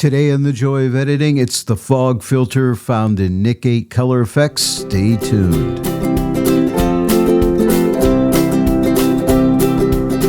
Today on The Joy of Editing, it's the fog filter found in Nic 8 Color Efex. Stay tuned.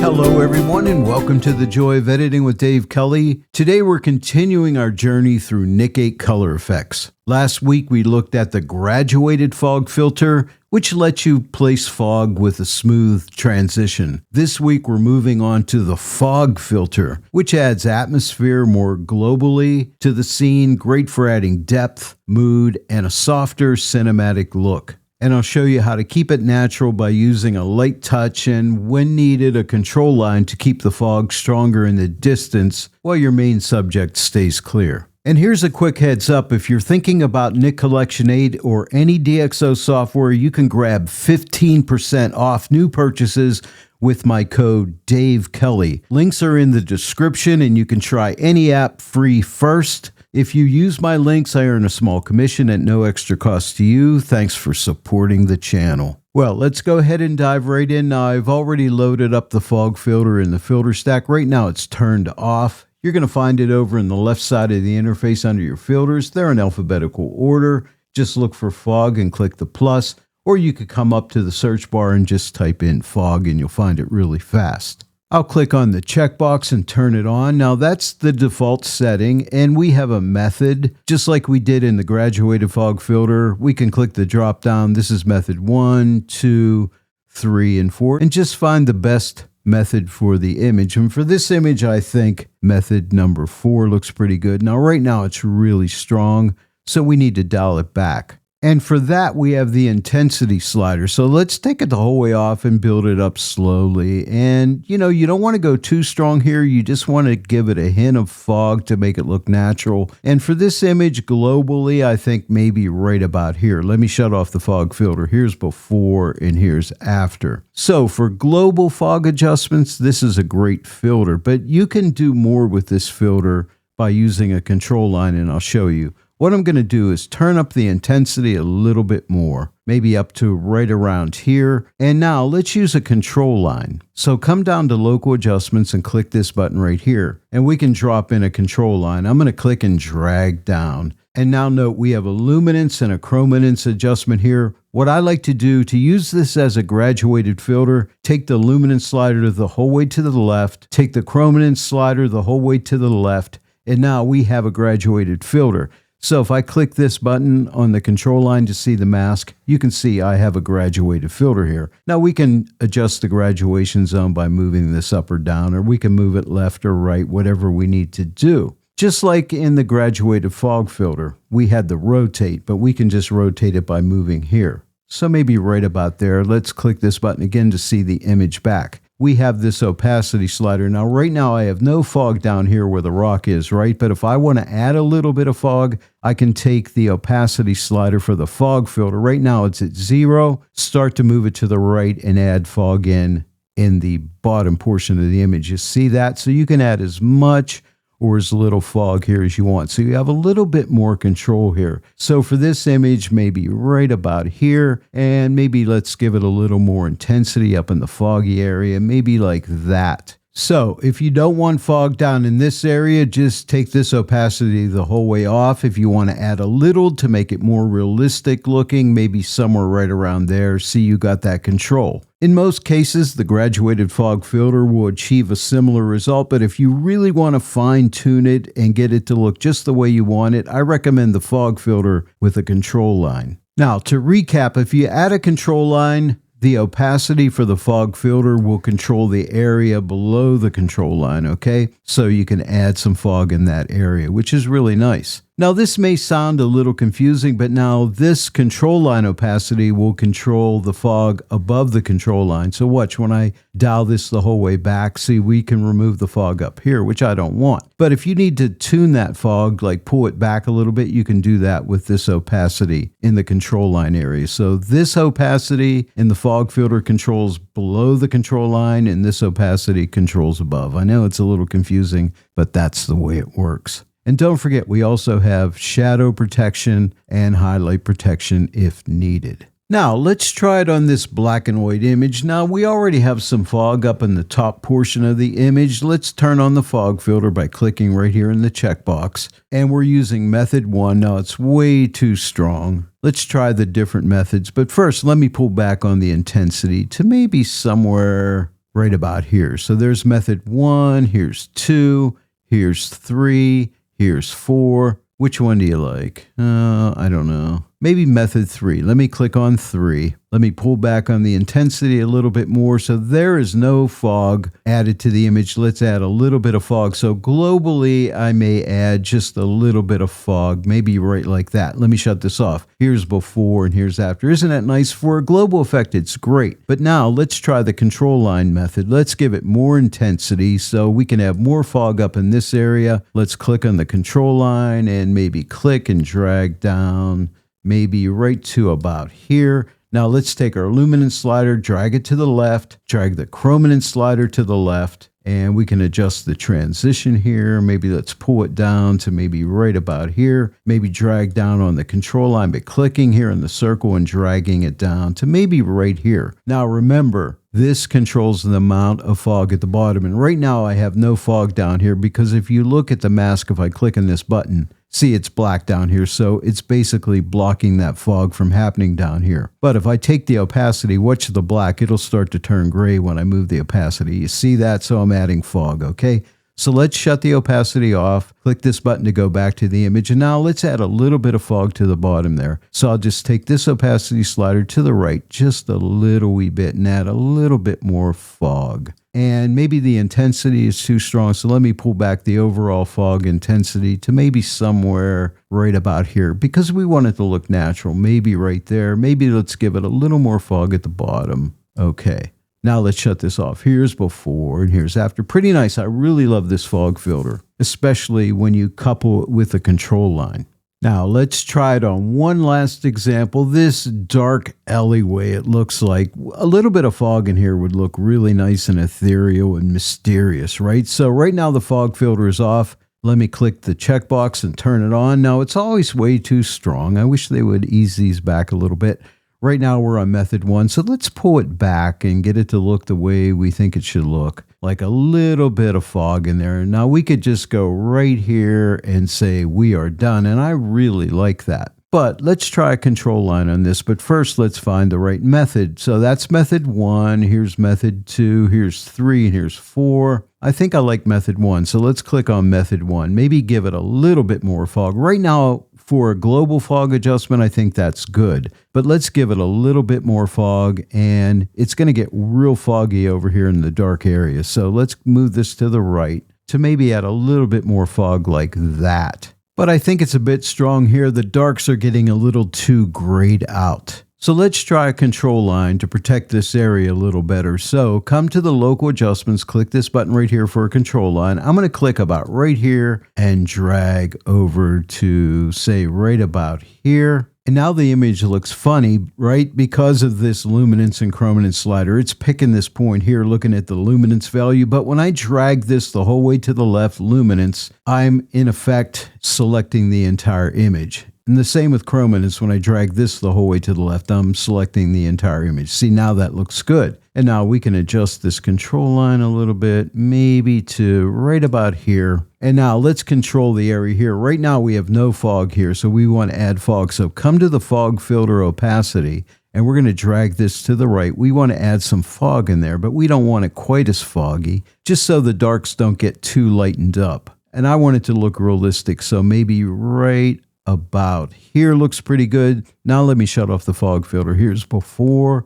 Hello everyone and welcome to The Joy of Editing with Dave Kelly. Today we're continuing our journey through Nic 8 Color Efex. Last week we looked at the graduated fog filter, which lets you place fog with a smooth transition. This week we're moving on to the fog filter, which adds atmosphere more globally to the scene, great for adding depth, mood, and a softer cinematic look. And I'll show you how to keep it natural by using a light touch and, when needed, a control line to keep the fog stronger in the distance while your main subject stays clear. And here's a quick heads up, if you're thinking about Nic Collection 8 or any DxO software, you can grab 15% off new purchases with my code Dave Kelly. Links are in the description and you can try any app free first. If you use my links, I earn a small commission at no extra cost to you. Thanks for supporting the channel. Well, let's go ahead and dive right in. Now, I've already loaded up the fog filter in the filter stack. Right now, it's turned off. You're going to find it over in the left side of the interface under your filters. They're in alphabetical order. Just look for fog and click the plus, or you could come up to the search bar and just type in fog and you'll find it really fast. I'll click on the checkbox and turn it on. Now that's the default setting, and we have a method, just like we did in the graduated fog filter. We can click the drop down. This is method 1, 2, 3, and 4, and just find the best method for the image. And for this image, I think method number 4 looks pretty good. Now, right now it's really strong, so we need to dial it back. And for that, we have the intensity slider. So let's take it the whole way off and build it up slowly. And, you don't want to go too strong here. You just want to give it a hint of fog to make it look natural. And for this image globally, I think maybe right about here. Let me shut off the fog filter. Here's before and here's after. So for global fog adjustments, this is a great filter. But you can do more with this filter by using a control line, and I'll show you. What I'm going to do is turn up the intensity a little bit more, maybe up to right around here. And now let's use a control line. So come down to local adjustments and click this button right here, and we can drop in a control line. I'm going to click and drag down. And now note we have a luminance and a chrominance adjustment here. What I like to do to use this as a graduated filter, take the luminance slider the whole way to the left, take the chrominance slider the whole way to the left, and now we have a graduated filter. So if I click this button on the control line to see the mask, you can see I have a graduated filter here. Now we can adjust the graduation zone by moving this up or down, or we can move it left or right, whatever we need to do. Just like in the graduated fog filter, we had the rotate, but we can just rotate it by moving here. So maybe right about there. Let's click this button again to see the image back. We have this opacity slider. Now, right now, I have no fog down here where the rock is, right? But if I want to add a little bit of fog, I can take the opacity slider for the fog filter. Right now, it's at 0. Start to move it to the right and add fog in the bottom portion of the image. You see that? So you can add as much or as little fog here as you want. So you have a little bit more control here. So for this image, maybe right about here, and maybe let's give it a little more intensity up in the foggy area, maybe like that. So if you don't want fog down in this area, just take this opacity the whole way off. If you want to add a little to make it more realistic looking, maybe somewhere right around there, see you got that control. In most cases, the graduated fog filter will achieve a similar result, but if you really want to fine tune it and get it to look just the way you want it, I recommend the fog filter with a control line. Now, to recap, if you add a control line, the opacity for the fog filter will control the area below the control line, okay? So you can add some fog in that area, which is really nice. Now, this may sound a little confusing, but now this control line opacity will control the fog above the control line. So watch, when I dial this the whole way back, see, we can remove the fog up here, which I don't want. But if you need to tune that fog, like pull it back a little bit, you can do that with this opacity in the control line area. So this opacity in the fog filter controls below the control line, and this opacity controls above. I know it's a little confusing, but that's the way it works. And don't forget, we also have shadow protection and highlight protection if needed. Now, let's try it on this black and white image. Now, we already have some fog up in the top portion of the image. Let's turn on the fog filter by clicking right here in the checkbox. And we're using method 1. Now, it's way too strong. Let's try the different methods. But first, let me pull back on the intensity to maybe somewhere right about here. So there's method 1, here's 2, here's 3, here's 4. Which one do you like? I don't know. Maybe method 3. Let me click on 3. Let me pull back on the intensity a little bit more. So there is no fog added to the image. Let's add a little bit of fog. So globally, I may add just a little bit of fog, maybe right like that. Let me shut this off. Here's before and here's after. Isn't that nice for a global effect? It's great. But now let's try the control line method. Let's give it more intensity so we can have more fog up in this area. Let's click on the control line and maybe click and drag down, maybe right to about here. Now let's take our luminance slider, drag it to the left, drag the chrominance slider to the left, and we can adjust the transition here. Maybe let's pull it down to maybe right about here. Maybe drag down on the control line by clicking here in the circle and dragging it down to maybe right here. Now remember, this controls the amount of fog at the bottom. And right now I have no fog down here because if you look at the mask, if I click on this button, see, it's black down here, so it's basically blocking that fog from happening down here. But if I take the opacity, watch the black, it'll start to turn gray when I move the opacity. You see that? So I'm adding fog, okay? So let's shut the opacity off, click this button to go back to the image, and now let's add a little bit of fog to the bottom there. So I'll just take this opacity slider to the right just a little wee bit and add a little bit more fog. And maybe the intensity is too strong, so let me pull back the overall fog intensity to maybe somewhere right about here because we want it to look natural. Maybe right there. Maybe let's give it a little more fog at the bottom. Okay. Now let's shut this off. Here's before and here's after. Pretty nice. I really love this fog filter, especially when you couple it with a control line. Now let's try it on one last example. This dark alleyway, it looks like a little bit of fog in here would look really nice and ethereal and mysterious, right? So right now the fog filter is off. Let me click the checkbox and turn it on. Now it's always way too strong. I wish they would ease these back a little bit. Right now we're on method 1, so let's pull it back and get it to look the way we think it should look, like a little bit of fog in there. Now we could just go right here and say we are done, and I really like that. But let's try a control line on this, but first let's find the right method. So that's method 1, here's method 2, here's 3, and here's 4. I think I like method 1, so let's click on method 1. Maybe give it a little bit more fog. Right now, for a global fog adjustment, I think that's good. But let's give it a little bit more fog, and it's going to get real foggy over here in the dark area. So let's move this to the right to maybe add a little bit more fog like that. But I think it's a bit strong here. The darks are getting a little too grayed out. So let's try a control line to protect this area a little better. So come to the local adjustments, click this button right here for a control line. I'm going to click about right here and drag over to say right about here. And now the image looks funny, right? Because of this luminance and chrominance slider, it's picking this point here, looking at the luminance value. But when I drag this the whole way to the left, luminance, I'm in effect selecting the entire image. And the same with chrominance. When I drag this the whole way to the left, I'm selecting the entire image. See, now that looks good. And now we can adjust this control line a little bit, maybe to right about here. And now let's control the area here. Right now we have no fog here, so we want to add fog. So come to the fog filter opacity, and we're going to drag this to the right. We want to add some fog in there, but we don't want it quite as foggy, just so the darks don't get too lightened up. And I want it to look realistic, so maybe right about here looks pretty good. Now let me shut off the fog filter. Here's before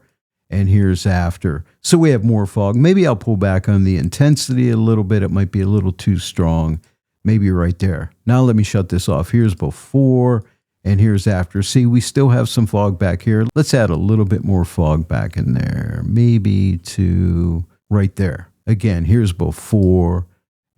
and here's after. So we have more fog. Maybe I'll pull back on the intensity a little bit. It might be a little too strong. Maybe right there. Now let me shut this off. Here's before and here's after. See, we still have some fog back here. Let's add a little bit more fog back in there. Maybe to right there. Again, here's before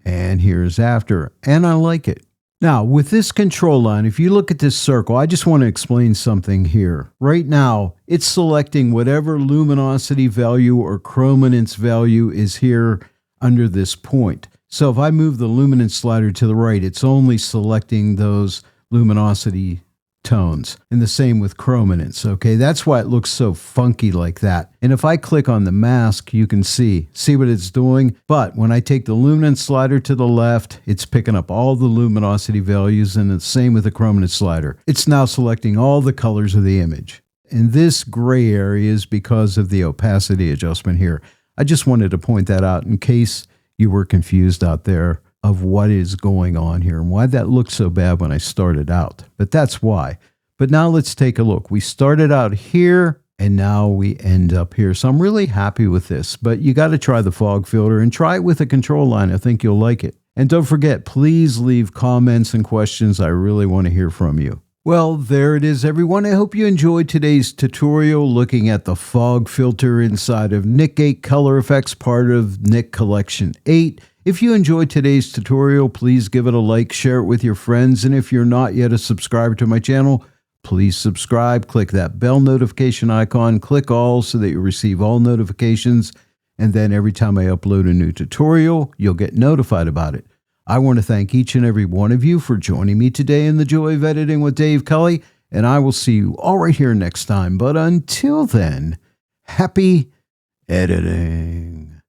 and here's after. And I like it. Now, with this control line, if you look at this circle, I just want to explain something here. Right now, it's selecting whatever luminosity value or chrominance value is here under this point. So if I move the luminance slider to the right, it's only selecting those luminosity tones. And the same with chrominance, okay? That's why it looks so funky like that. And if I click on the mask, you can see what it's doing. But when I take the luminance slider to the left, it's picking up all the luminosity values, and the same with the chrominance slider. It's now selecting all the colors of the image. And this gray area is because of the opacity adjustment here. I just wanted to point that out in case you were confused out there of what is going on here and why that looked so bad when I started out. But that's why. But now let's take a look. We started out here and now we end up here. So I'm really happy with this, but you got to try the fog filter and try it with a control line. I think you'll like it. And don't forget, please leave comments and questions. I really want to hear from you. Well, there it is, everyone. I hope you enjoyed today's tutorial looking at the fog filter inside of Nik 8 Color Efex, part of Nik Collection 8. If you enjoyed today's tutorial, please give it a like, share it with your friends, and if you're not yet a subscriber to my channel, please subscribe, click that bell notification icon, click all so that you receive all notifications, and then every time I upload a new tutorial, you'll get notified about it. I want to thank each and every one of you for joining me today in the Joy of Editing with Dave Kelly, and I will see you all right here next time. But until then, happy editing.